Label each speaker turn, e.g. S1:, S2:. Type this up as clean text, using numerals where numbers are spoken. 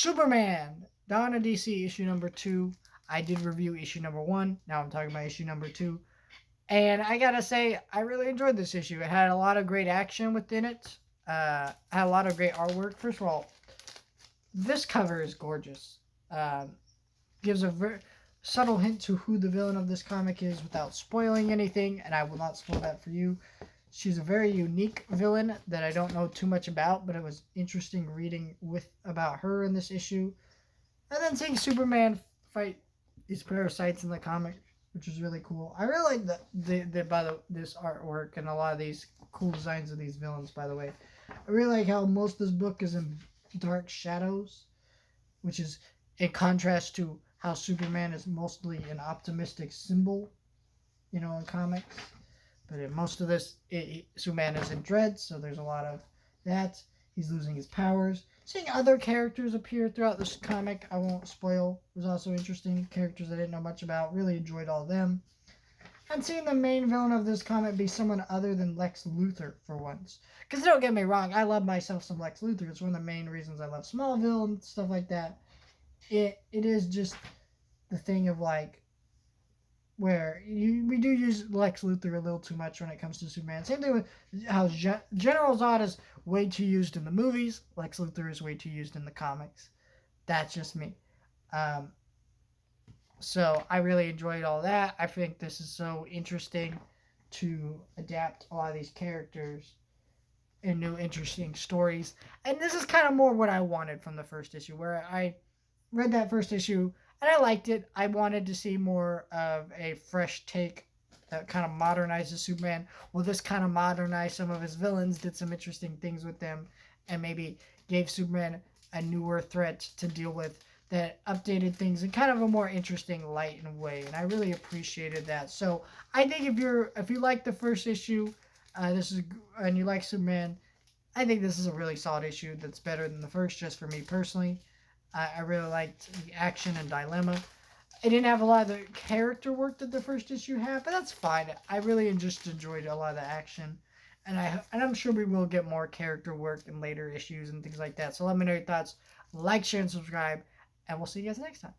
S1: Superman, Dawn of DC, issue number 2. I did review issue number 1. Now I'm talking about issue number 2. And I gotta say, I really enjoyed this issue. It had a lot of great action within it. Had a lot of great artwork. First of all, this cover is gorgeous. Gives a very subtle hint to who the villain of this comic is without spoiling anything, and I will not spoil that for you. She's a very unique villain that I don't know too much about, but it was interesting reading about her in this issue. And then seeing Superman fight these parasites in the comic, which is really cool. I really like this artwork and a lot of these cool designs of these villains, by the way. I really like how most of this book is in dark shadows, which is in contrast to how Superman is mostly an optimistic symbol, in comics. But in most of this, Superman is in dread, so there's a lot of that. He's losing his powers. Seeing other characters appear throughout this comic, I won't spoil, was also interesting. Characters I didn't know much about, really enjoyed all of them. And seeing the main villain of this comic be someone other than Lex Luthor for once. Because don't get me wrong, I love myself some Lex Luthor. It's one of the main reasons I love Smallville and stuff like that. It is just the thing of where we do use Lex Luthor a little too much when it comes to Superman. Same thing with how General Zod is way too used in the movies. Lex Luthor is way too used in the comics. That's just me. So I really enjoyed all that. I think this is so interesting to adapt a lot of these characters in new interesting stories. And this is kind of more what I wanted from the first issue, where I read that first issue and I liked it. I wanted to see more of a fresh take that kind of modernizes Superman. Well, this kind of modernized some of his villains, did some interesting things with them, and maybe gave Superman a newer threat to deal with that updated things in kind of a more interesting light and way. And I really appreciated that. So I think if you like the first issue, and you like Superman, I think this is a really solid issue that's better than the first, just for me personally. I really liked the action and dilemma. It didn't have a lot of the character work that the first issue had, but that's fine. I really just enjoyed a lot of the action. And I'm sure we will get more character work in later issues and things like that. So let me know your thoughts. Like, share, and subscribe. And we'll see you guys next time.